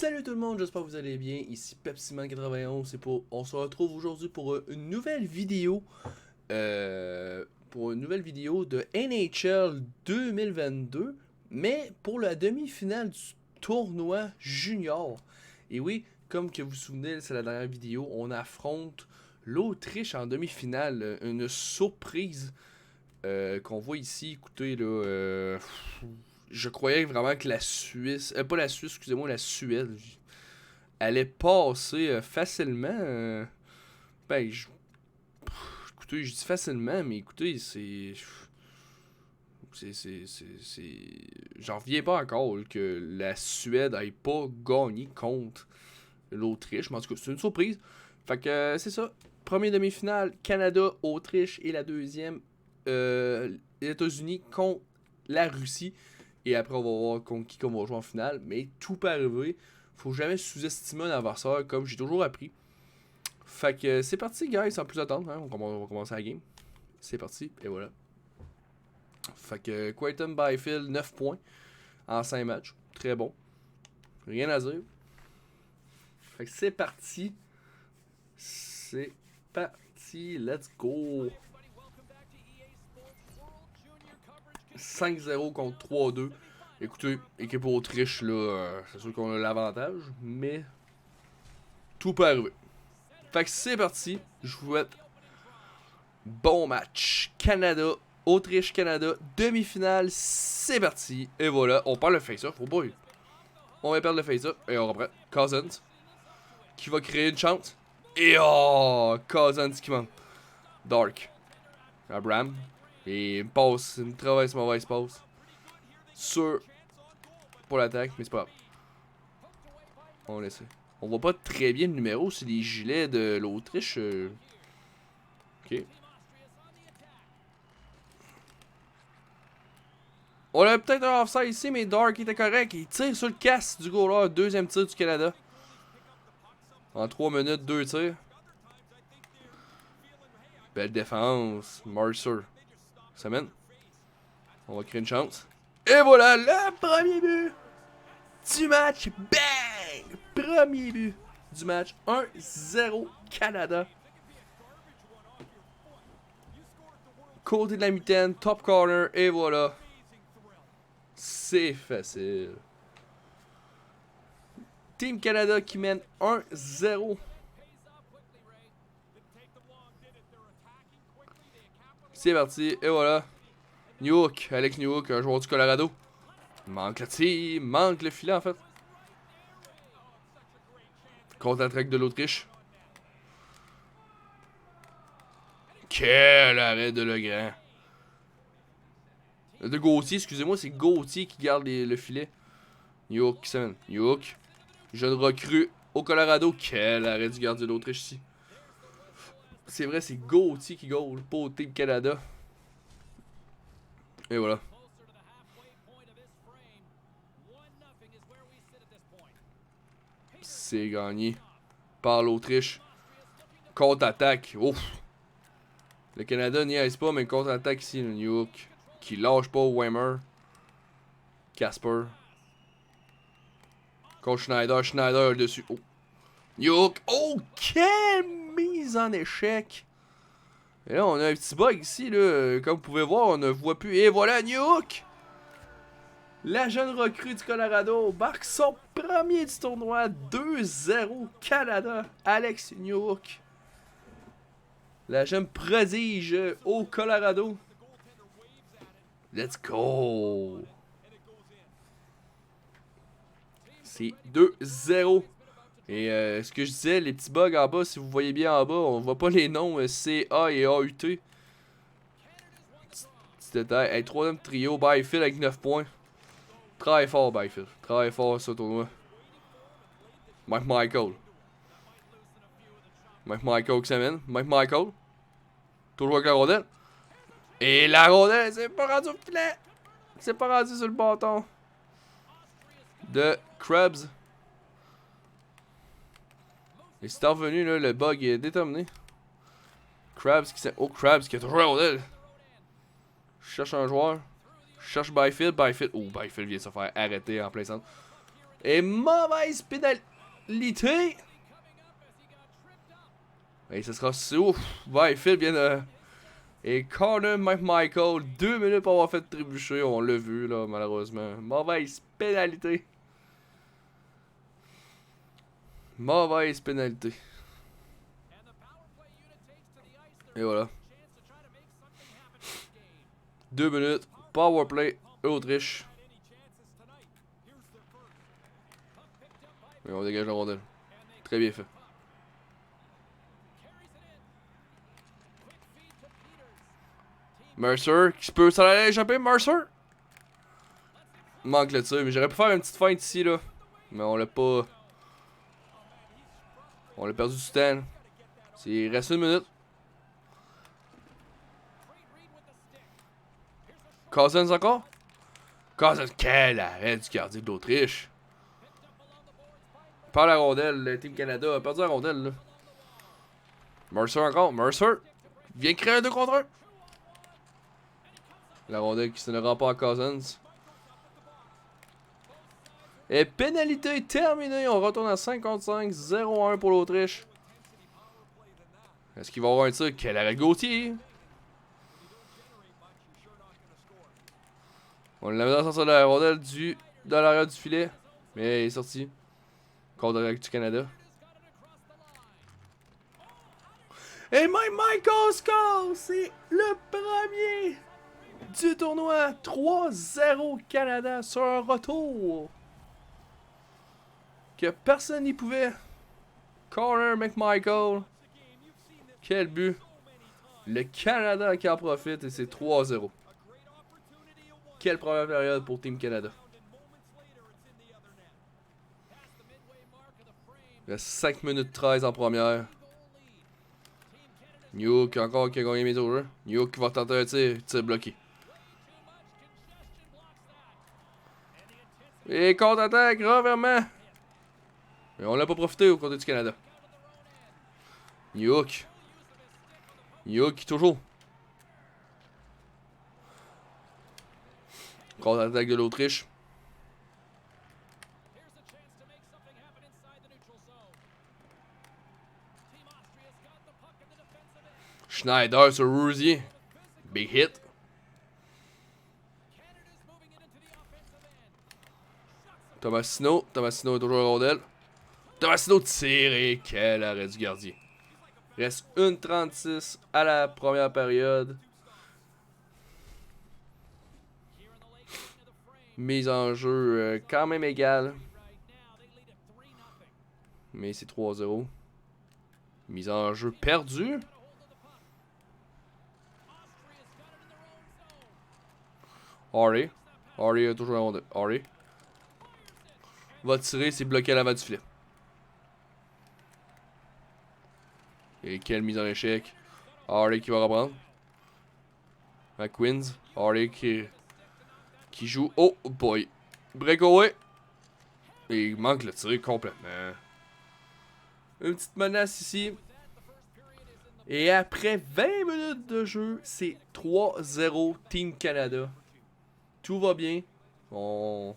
Salut tout le monde, j'espère que vous allez bien. Ici PepsiMan91 on se retrouve aujourd'hui pour une nouvelle vidéo. De NHL 2022, mais pour la demi-finale du tournoi junior. Et oui, comme que vous vous souvenez, c'est la dernière vidéo, on affronte l'Autriche en demi-finale. Une surprise qu'on voit ici. Écoutez, là, je croyais vraiment que la Suisse, pas la Suisse, excusez-moi, la Suède, allait passer facilement. Ben, écoutez, je dis facilement, mais écoutez, J'en reviens pas encore que la Suède n'ait pas gagné contre l'Autriche. Mais en tout cas, c'est une surprise. Fait que c'est ça. Première demi-finale, Canada, Autriche. Et la deuxième, les États-Unis contre la Russie. Et après, on va voir contre qui on va jouer en finale. Mais tout peut arriver. Faut jamais sous-estimer un adversaire, comme j'ai toujours appris. Fait que c'est parti, guys, sans plus attendre. Hein. On va commencer la game. C'est parti, et voilà. Fait que Quayton Byfield, 9 points en 5 matchs. Très bon. Rien à dire. Fait que c'est parti. C'est parti. Let's go. 5-0 contre 3-2. Écoutez, équipe Autriche, là, c'est sûr qu'on a l'avantage, mais tout peut arriver. Fait que c'est parti. Je vous souhaite bon match. Canada, Autriche-Canada, demi-finale, c'est parti. Et voilà, on perd le face-off, oh boy. On va perdre le face-off et on reprend. Cousins, qui va créer une chance. Et oh, Cousins qui manque. Dark. Abraham. Et une passe, une très mauvaise passe. Sûr pour l'attaque, mais c'est pas grave. On laisse. On voit pas très bien le numéro sur les gilets de l'Autriche. Ok. On a peut-être un offside ici, mais Dark était correct. Il tire sur le casse du goaler. Deuxième tir du Canada. En 3 minutes, 2 tirs. Belle défense. Mercer. Ça mène. On va créer une chance. Et voilà, le premier but du match. Bang! Premier but du match. 1-0 Canada. Côté de la mitaine, top corner. Et voilà. C'est facile. Team Canada qui mène 1-0. C'est parti. Et voilà. Newhook. Alex Newhook, un joueur du Colorado. Manque le tir. Manque le filet en fait. Contre-attaque de l'Autriche. Quel arrêt de Legrand. De Gauthier, excusez-moi, c'est Gauthier qui garde le filet. Newhook qui s'amène. Newhook. Jeune recrue au Colorado. Quel arrêt du gardien de l'Autriche ici. C'est vrai, c'est Gauthier qui goal, pas au Team Canada. Et voilà. C'est gagné par l'Autriche. Contre-attaque. Ouf. Le Canada n'y aise pas, mais contre-attaque ici, le Newhook. Qui lâche pas Weimer. Casper. Contre Schneider. Schneider dessus. Oh. Newhook. Oh, quelle mise en échec. Et là, on a un petit bug ici, là. Comme vous pouvez voir, on ne voit plus. Et voilà, Newhook. La jeune recrue du Colorado marque son premier du tournoi. 2-0 Canada. Alex Newhook. La jeune prodige au Colorado. Let's go. C'est 2-0. Et ce que je disais, les petits bugs en bas, si vous voyez bien en bas, on voit pas les noms CA et AUT. Petit détail. Hey, troisième trio, Byfield avec 9 points. Travaille fort, Byfield. Travaille fort ce tournoi. Mike Michael. Mike Michael qui s'amène. Mike Michael. Toujours avec la rondelle. Et la rondelle, c'est pas rendu au filet. C'est pas rendu sur le bâton. De Krebs. Et c'est revenu, là, le bug est déterminé. Krabs qui s'est. Oh, Krabs qui a toujours la rondelle. Je cherche un joueur. Je cherche Byfield. Byfield. Oh, Byfield vient de se faire arrêter en plein centre. Et mauvaise pénalité. Et ce sera ouf. Ouais, Phil vient de... Et Connor McMichael, 2 minutes pour avoir fait trébucher. On l'a vu, là, malheureusement. Mauvaise pénalité. Mauvaise pénalité. Et voilà. 2 minutes. Powerplay. Autriche. Et on dégage la rondelle. Très bien fait. Mercer, qui peut s'en aller échapper, Mercer? Manque le tir, mais j'aurais pu faire une petite feinte ici, là. Mais on l'a pas... On l'a perdu du temps. Il reste 1 minute. Cousins encore? Cousins, quel arrêt du gardien de l'Autriche. Par la rondelle, le Team Canada a perdu la rondelle, là. Mercer encore, Mercer. Vient créer un 2 contre 1. La rondelle qui se ne rend pas à Cousins. Et pénalité terminée. On retourne à 55. 0-1 pour l'Autriche. Est-ce qu'il va y avoir un tir? Quel arrêt de Gauthier. On l'avait dans le sens de la rondelle dans l'arrière du filet. Mais il est sorti. Contre du Canada. Et Michael score! C'est le premier du tournoi. 3-0 Canada sur un retour. Que personne n'y pouvait. Connor McMichael. Quel but. Le Canada qui en profite et c'est 3-0. Quelle première période pour Team Canada. Il reste 5 minutes 13 en première. Newhook encore qui a gagné mes au jeu. Newhook qui va tenter un tir bloqué. Et contre-attaque, revirement. Mais on l'a pas profité au côté du Canada. Newhook. Newhook qui toujours. Contre-attaque de l'Autriche. Schneider sur Rousier. Big hit. Tomasino est toujours à rondelle. Tomasino tire et quel arrêt du gardien. Il reste 1:36 à la première période. Mise en jeu quand même égale. Mais c'est 3-0. Mise en jeu perdue. Harry est toujours à rondelle. Harry va tirer, c'est bloqué à l'avant du filet. Et quelle mise en échec. Harley qui va reprendre. McQueens. Harley qui joue. Oh boy. Breakaway. Et il manque le tir complètement. Une petite menace ici. Et après 20 minutes de jeu, c'est 3-0 Team Canada. Tout va bien. On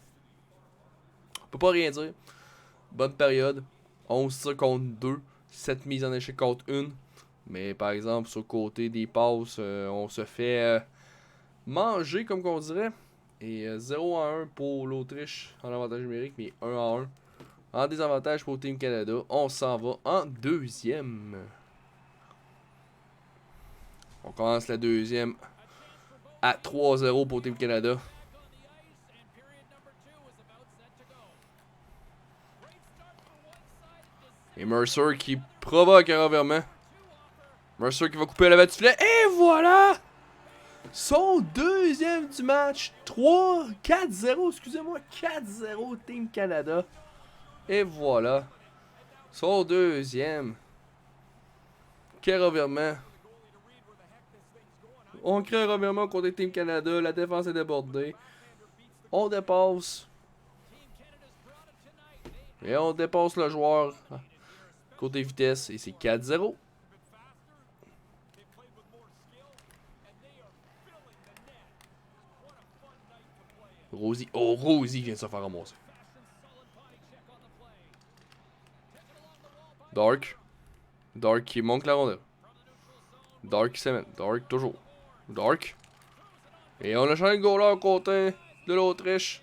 peut pas rien dire. Bonne période. 11 tirs contre 2. 7 mises en échec contre 1. Mais par exemple, sur le côté des passes, on se fait manger, comme qu'on dirait. Et 0-1 pour l'Autriche en avantage numérique, mais 1-1 en désavantage pour Team Canada. On s'en va en deuxième. On commence la deuxième à 3-0 pour Team Canada. Et Mercer qui provoque un revirement. Mercer qui va couper à la batte du filet. Et voilà! Son deuxième du match. 4-0, excusez-moi. 4-0 Team Canada. Et voilà. Son deuxième. Quel revirement. On crée un revirement contre Team Canada. La défense est débordée. On dépasse. Et on dépasse le joueur. Côté vitesse. Et c'est 4-0. Rosie. Oh, Rosie vient de se faire ramasser. Dark. Dark qui manque la rondelle. Dark qui s'amène. Dark toujours. Dark. Et on a changé le goaler à côté de l'Autriche.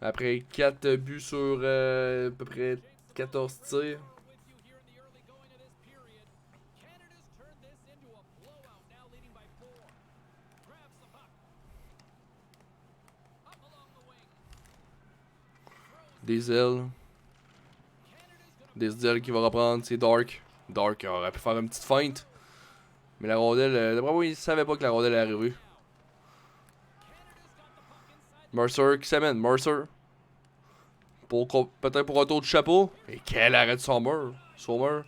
Après 4 buts sur à peu près 14 tirs. Des ailes. Des ailes qui va reprendre, c'est Dark. Dark aurait pu faire une petite feinte. Mais la rondelle, d'après moi, il savait pas que la rondelle est arrivée. Mercer qui s'amène, Mercer. Peut-être pour un tour de chapeau. Et quel arrêt de Sommer. Sommer.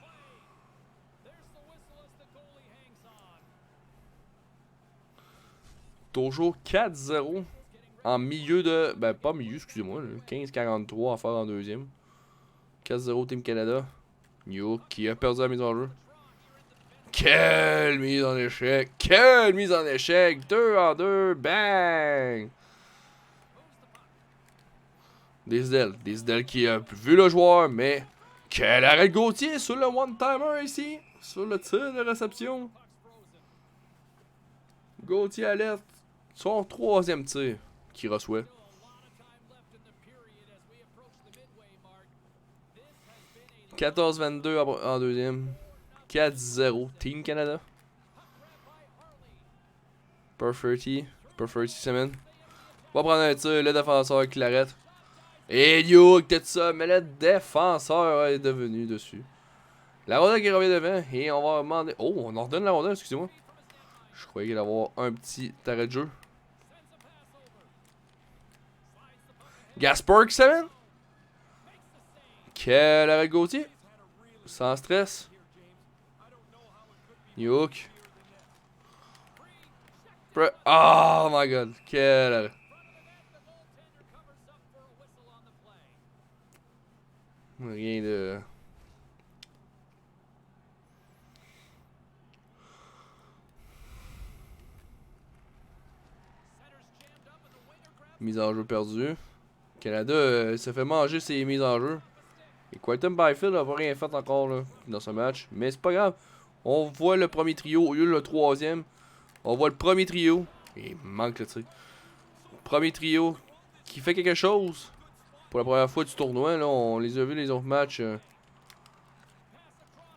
Toujours 4-0. En milieu de... Ben, pas milieu, excusez-moi. 15-43 à faire en deuxième. 4-0 Team Canada. New qui a perdu la mise en jeu. Quelle mise en échec. Quelle mise en échec. 2 en 2. Bang. Des qui a vu le joueur, mais... Quel arrêt de Gauthier sur le one-timer ici. Sur le tir de réception. Gauthier alerte. Son 3e tir qu'il reçoit. « 14-22 en deuxième. 4-0 Team Canada. Perfetti semaine. Va prendre un tir, le défenseur qui l'arrête. Et New peut-être ça, mais le défenseur est devenu dessus. La rondelle qui revient devant et on va demander... Oh, on ordonne la rondelle, excusez-moi. Je croyais qu'il allait avoir un petit arrêt de jeu. Gasper qui s'amène. Quel arrêt de Gauthier. Sans stress. Youk. Oh my god. Quel arrêt. Rien de... Mise en jeu perdue. Canada se fait manger ses mises en jeu. Et Quentin Byfield n'a pas rien fait encore là, dans ce match. Mais c'est pas grave. On voit le premier trio au lieu de le 3e. On voit le premier trio. Et il manque le tir. Premier trio qui fait quelque chose. Pour la première fois du tournoi. Là, on les a vus les autres matchs.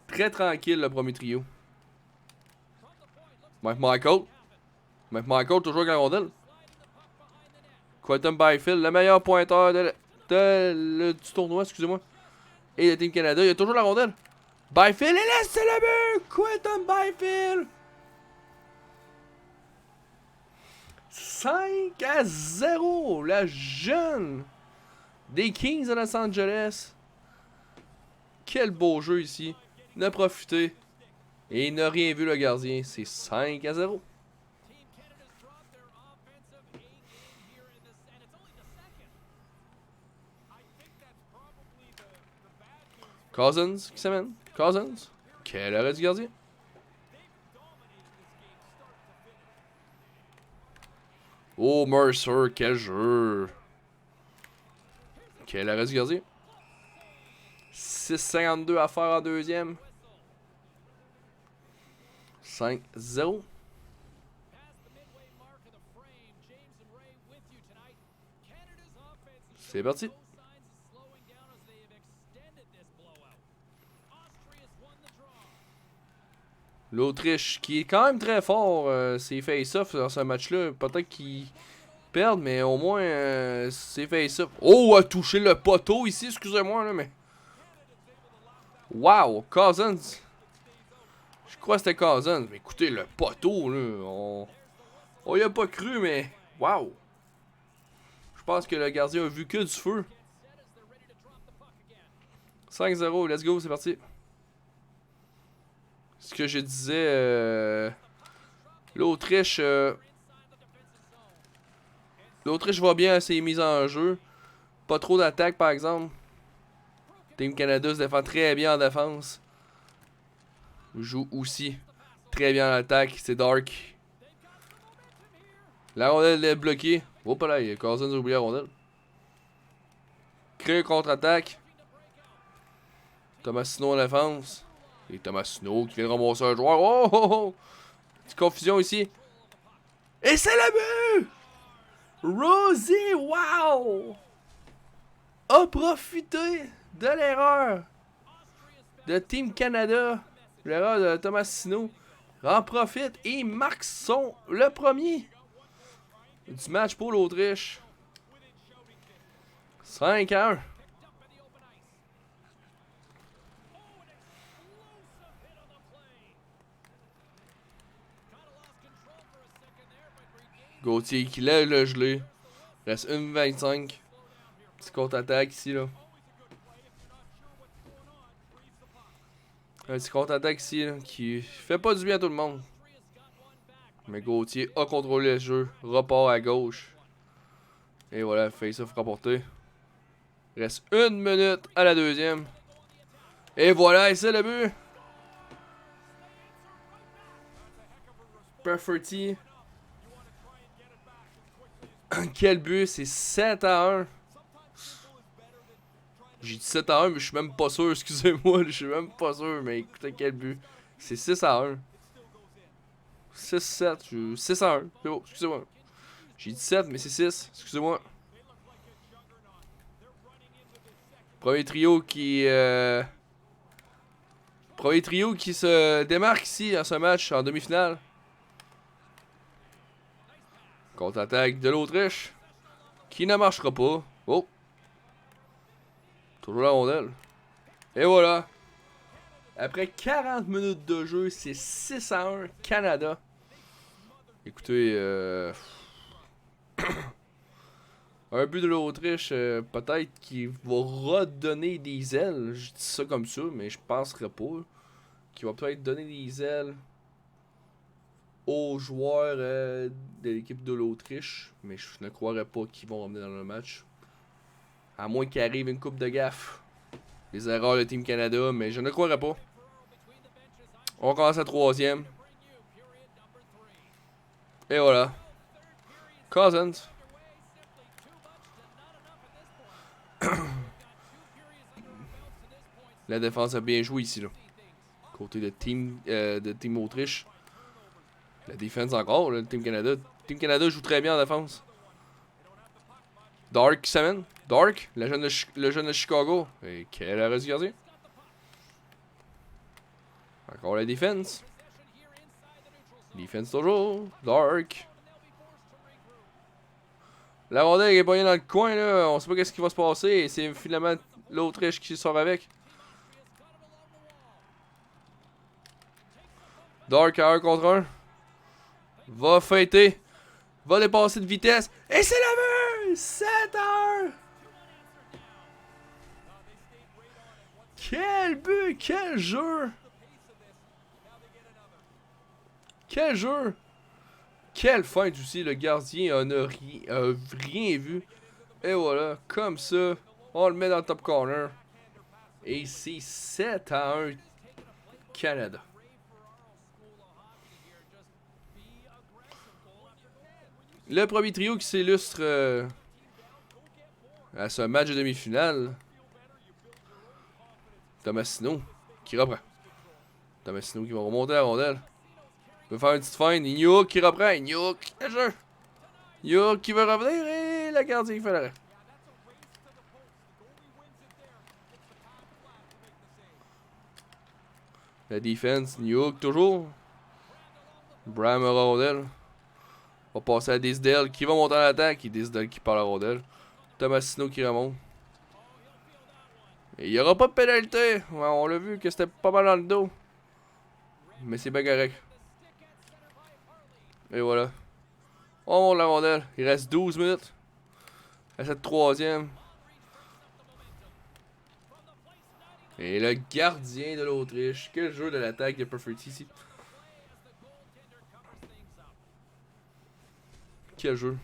Très tranquille le premier trio. Mike Michael toujours avec la rondelle. Quentin Byfield, le meilleur pointeur du tournoi, excusez-moi. Et le Team Canada, il y a toujours la rondelle. Byfield, et là, c'est le but! Quentin Byfield! 5-0, la jeune des Kings de Los Angeles. Quel beau jeu ici. Il a profité. Et il n'a rien vu le gardien. C'est 5-0. Cousins qui s'amène. Cousins. Quel arrêt du gardien. Oh, Mercer, quel jeu. Quel arrêt du gardien. 6,52 à faire en deuxième. 5-0. C'est parti. L'Autriche qui est quand même très fort, c'est face-off dans ce match-là. Peut-être qu'ils perdent, mais au moins c'est face-off. Oh, a touché le poteau ici, excusez-moi là, mais. Wow, Cousins. Je crois que c'était Cousins. Mais écoutez, le poteau là, on y a pas cru, mais. Wow. Je pense que le gardien a vu que du feu. 5-0, let's go, c'est parti. Ce que je disais, l'Autriche va bien à ses mises en jeu. Pas trop d'attaque par exemple. Team Canada se défend très bien en défense. Joue aussi très bien en attaque. C'est Dark. La rondelle est bloquée. Hop là, Cousins a oublié la rondelle. Crée un contre-attaque. Tomasino en défense. Et Tomasino qui vient de ramasser un joueur. Oh, oh, oh! Petite confusion ici. Et c'est le but! Rosie, wow! A profité de l'erreur de Team Canada. L'erreur de Tomasino. En profite et marque le premier du match pour l'Autriche. 5-1. Gauthier qui lève le gelé. Reste 1-25. Petit contre-attaque ici, là. Un petit contre-attaque ici, là, qui fait pas du bien à tout le monde. Mais Gauthier a contrôlé le jeu. Repart à gauche. Et voilà, face-off rapporté. Reste 1 minute à la deuxième. Et voilà, et c'est le but. Perfetti. Quel but, c'est 7-1. J'ai dit 7-1, mais je suis même pas sûr, excusez-moi, je suis même pas sûr, mais écoutez quel but. C'est 6-1. 6-7, 6-1, c'est bon, excusez-moi. J'ai dit 7, mais c'est 6, excusez-moi. Premier trio qui se démarque ici dans ce match en demi-finale. Contre-attaque de l'Autriche. Qui ne marchera pas. Oh. Toujours la rondelle. Et voilà. Après 40 minutes de jeu, c'est 6-1 Canada. Écoutez, un but de l'Autriche, peut-être qu'il va redonner des ailes. Je dis ça comme ça, mais je penserais pas. Qu'il va peut-être donner des ailes aux joueurs de l'équipe de l'Autriche. Mais je ne croirais pas qu'ils vont revenir dans le match. À moins qu'il arrive une coupe de gaffe. Les erreurs de Team Canada, mais je ne croirais pas. On commence à troisième. Et voilà. Cousins. La défense a bien joué ici, là. Côté de Team Autriche. La défense encore, le Team Canada. Team Canada joue très bien en défense. Dark Semen. Dark, le jeune de Chicago. Et quel arrêt du gardien. Encore la défense. Defense toujours. Dark. La rondelle est pognée dans le coin, là. On sait pas qu'est-ce qui va se passer. Et c'est finalement l'Autriche qui sort avec. Dark à 1 contre 1. Va fêter. Va dépasser de vitesse. Et c'est la but! 7-1! Quel but! Quel jeu! Quel jeu! Quelle feinte aussi, le gardien n'a rien vu. Et voilà, comme ça, on le met dans le top corner. Et c'est 7-1 Canada. Le premier trio qui s'illustre à ce match de demi-finale. Tomasino qui reprend. Tomasino qui va remonter la rondelle. Il va faire une petite feinte. Ignouk qui reprend. Ignouk, le jeu. Ignouk qui veut revenir et le gardien qui fait l'arrêt. La défense, Ignouk toujours. Bram à la rondelle. On va passer à Disdale qui va monter en attaque. Et Disdale qui part la rondelle. Tomasino qui remonte. Et il n'y aura pas de pénalité. Ouais, on l'a vu que c'était pas mal dans le dos. Mais c'est bien correct. Et voilà. On monte la rondelle. Il reste 12 minutes. À cette troisième. Et le gardien de l'Autriche. Quel jeu de l'attaque de Perfetti ici. Quel jeu.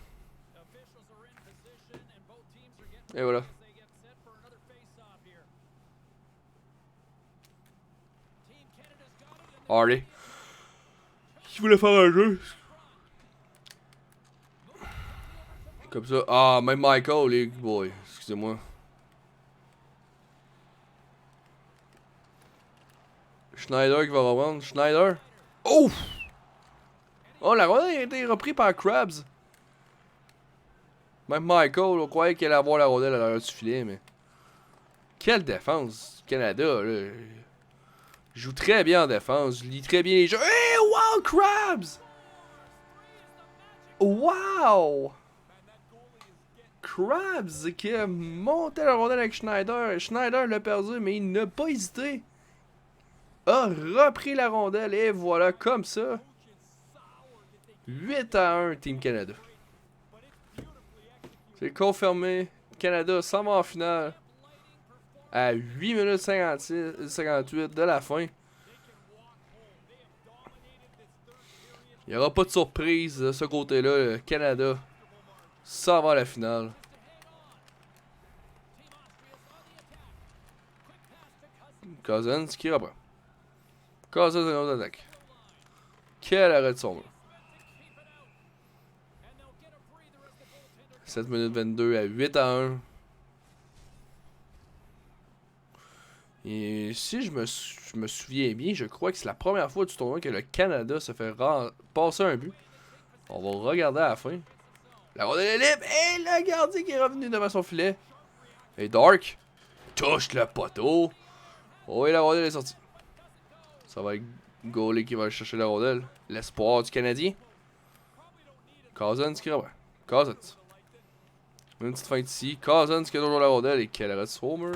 Et voilà. Hardy. Qui voulait faire un jeu. Comme ça. Ah, même Michael, les boys. Excusez-moi. Schneider qui va reprendre. Schneider. Oh! Oh, la rondelle a été reprise par Krabs. Même Michael, on croyait qu'il allait avoir la rondelle à l'arrière du filet, mais... Quelle défense, Canada, là. Je joue très bien en défense, je lis très bien les jeux. Hey, wow, Krabs! Wow! Krabs qui a monté la rondelle avec Schneider. Schneider l'a perdu, mais il n'a pas hésité. A repris la rondelle et voilà, comme ça. 8-1, Team Canada. C'est confirmé. Canada s'en va en finale. À 8 minutes 58 de la fin. Il n'y aura pas de surprise de ce côté-là. Le Canada s'en va à la finale. Cousins qui reprend. Cousins une autre attaque. Quel arrêt de son mur. 7 minutes 22 à 8-1. Et si je me souviens bien, je crois que c'est la première fois du tournoi que le Canada se fait passer un but. On va regarder à la fin. La rondelle est libre et le gardien qui est revenu devant son filet. Et Dark touche le poteau. Oh, et la rondelle est sortie. Ça va être Gaulet qui va aller chercher la rondelle. L'espoir du Canadien. Cousins qui reprend. Cousins. Une petite feinte ici. Cousins qui a toujours la rondelle. Et quel arrêt de Homer.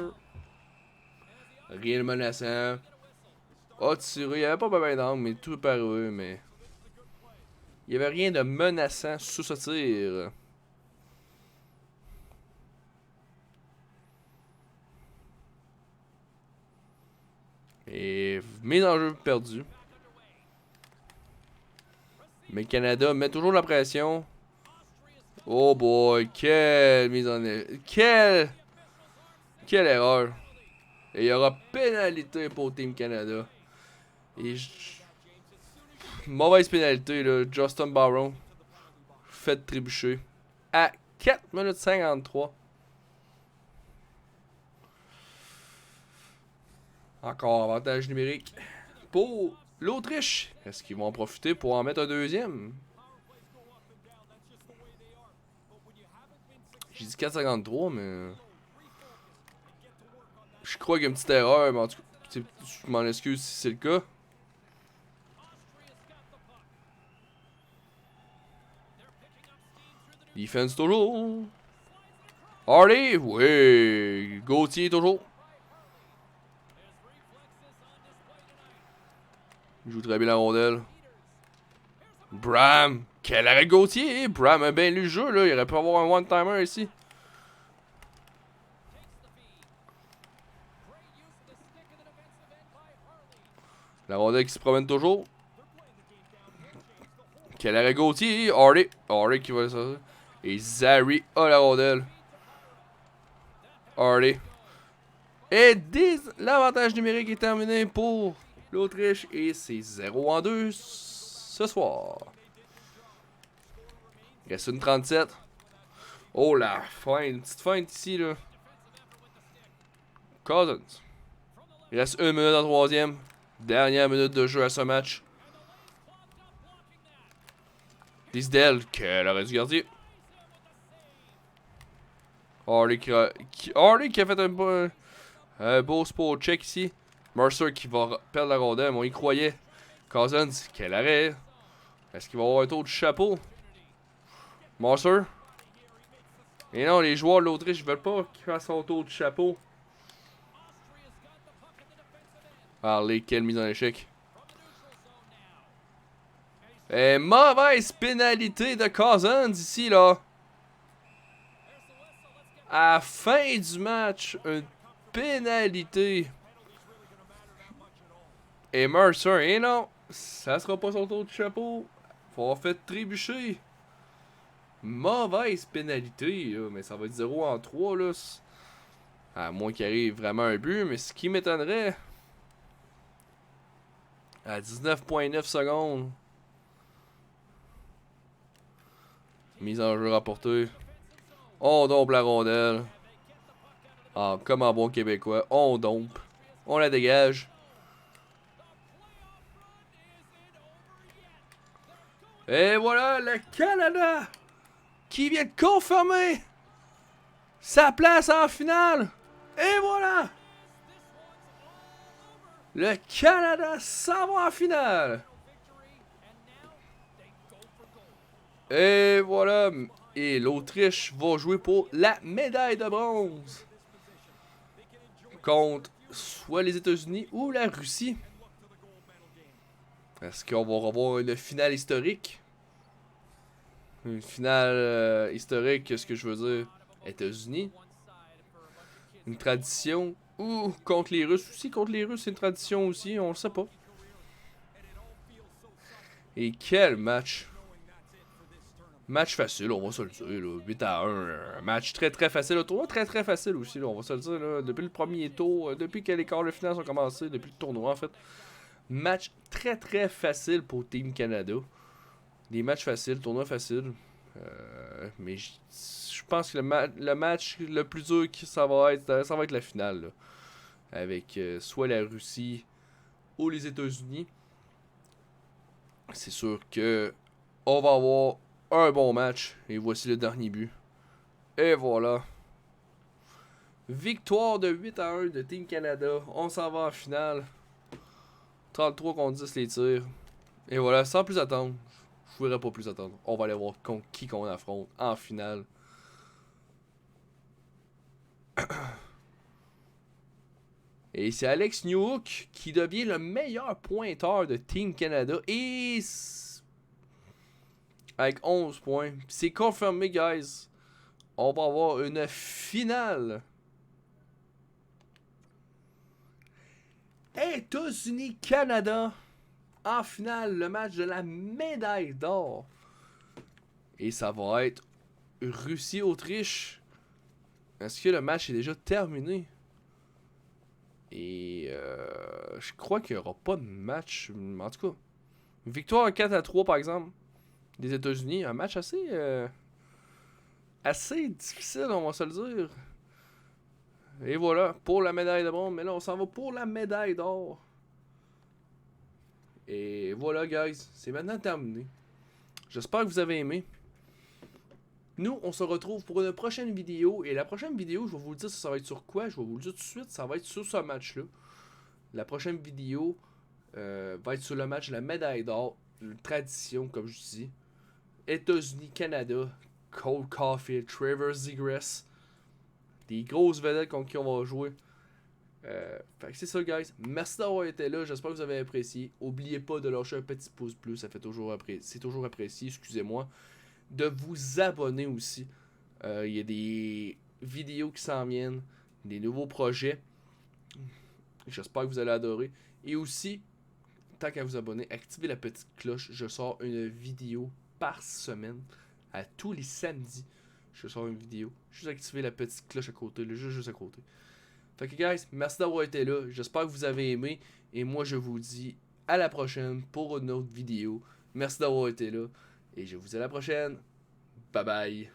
Rien de menaçant. Oh, tiré. Il n'y avait pas bien d'angle, mais tout est paru. Mais il n'y avait rien de menaçant sous ce tir. Et mise en jeu perdue. Mais le Canada met toujours la pression. Oh boy, quelle mise en... Quelle erreur. Et il y aura pénalité pour Team Canada. Et mauvaise pénalité, là. Justin Barron fait trébucher. À 4 minutes 53. Encore avantage numérique pour l'Autriche. Est-ce qu'ils vont en profiter pour en mettre un deuxième? J'ai dit 4,53, mais... Je crois qu'il y a une petite erreur, mais en tout cas, je m'en excuse si c'est le cas. Defense toujours. Hardy, oui. Gauthier toujours. Il joue très bien la rondelle. Bram. Quel arrêt Gauthier. Bram a bien lu le jeu, là. Il aurait pu avoir un one-timer ici. La rondelle qui se promène toujours. Quel arrêt Gauthier. Hardy. Hardy qui va sortir. Et Zary a la rondelle. Hardy. Et l'avantage numérique est terminé pour l'Autriche. Et c'est 0-2 ce soir. Il reste une 37. Oh la fin. Une petite feinte ici là. Cousins. Il reste 1 minute en troisième. Dernière minute de jeu à ce match. Disdale. Quel arrêt du gardien. Hardy qui a fait un beau spot check ici. Mercer qui va perdre la rondelle, mais on y croyait. Cousins, quel arrêt. Est-ce qu'il va avoir un tour de chapeau? Mercer. Et non, les joueurs de l'Autriche veulent pas qu'il fasse son tour de chapeau. Allez, quelle mise en échec. Et mauvaise pénalité de Cousins ici, là. À la fin du match, une pénalité. Et Mercer, et non, ça sera pas son tour de chapeau. Faut avoir fait trébucher. Mauvaise pénalité, là, mais ça va être 0-3, là. À moins qu'il arrive vraiment un but, mais ce qui m'étonnerait. À 19,9 secondes. Mise en jeu rapportée. On dompe la rondelle. Ah, comme en bon québécois, on dompe. On la dégage. Et voilà le Canada qui vient de confirmer sa place en finale. Et voilà! Le Canada s'en va en finale. Et voilà. Et l'Autriche va jouer pour la médaille de bronze. Contre soit les États-Unis ou la Russie. Est-ce qu'on va revoir une finale historique? Une finale historique, ce que je veux dire, États-Unis. Une tradition. Ou contre les Russes aussi. Contre les Russes, c'est une tradition aussi, on le sait pas. Et quel match! Match facile, on va se le dire, là. 8-1. Un match très très facile. Le tournoi très très facile aussi, là, on va se le dire. Là. Depuis le premier tour, depuis que les quarts de finale ont commencé, depuis le tournoi en fait. Match très très facile pour Team Canada. Des matchs faciles, tournoi facile. Mais je pense que le match le plus dur, ça va être la finale. Là. Avec soit la Russie ou les États-Unis. C'est sûr que on va avoir un bon match. Et voici le dernier but. Et voilà. Victoire de 8-1 de Team Canada. On s'en va en finale. 33 contre 10 les tirs. Et voilà, sans plus attendre. Je voudrais pas plus attendre. On va aller voir contre qui qu'on affronte en finale. Et c'est Alex Newhook qui devient le meilleur pointeur de Team Canada. Et avec 11 points. C'est confirmé, guys. On va avoir une finale. États-Unis-Canada. En finale, le match de la médaille d'or. Et ça va être Russie-Autriche. Est-ce que le match est déjà terminé? Et je crois qu'il n'y aura pas de match. En tout cas, victoire 4-3 par exemple des États-Unis. Un match assez difficile, on va se le dire. Et voilà, pour la médaille de bronze. Mais là, on s'en va pour la médaille d'or. Et voilà, guys. C'est maintenant terminé. J'espère que vous avez aimé. Nous, on se retrouve pour une prochaine vidéo. Et la prochaine vidéo, je vais vous le dire, ça va être sur quoi? Je vais vous le dire tout de suite. Ça va être sur ce match-là. La prochaine vidéo va être sur le match de la médaille d'or. Une tradition, comme je dis. États-Unis, Canada. Cole Caulfield, Trevor Zegras. Des grosses vedettes contre qui on va jouer. Fait que c'est ça, guys. Merci d'avoir été là. J'espère que vous avez apprécié. N'oubliez pas de lâcher un petit pouce bleu. Ça fait toujours c'est toujours apprécié. Excusez-moi. De vous abonner aussi. Il y a des vidéos qui s'en viennent. Des nouveaux projets. J'espère que vous allez adorer. Et aussi, tant qu'à vous abonner, activez la petite cloche. Je sors une vidéo par semaine. À tous les samedis, je sors une vidéo. Juste activer la petite cloche à côté. Juste à côté. Fait que guys, merci d'avoir été là. J'espère que vous avez aimé. Et moi, je vous dis à la prochaine pour une autre vidéo. Merci d'avoir été là. Et je vous dis à la prochaine. Bye bye.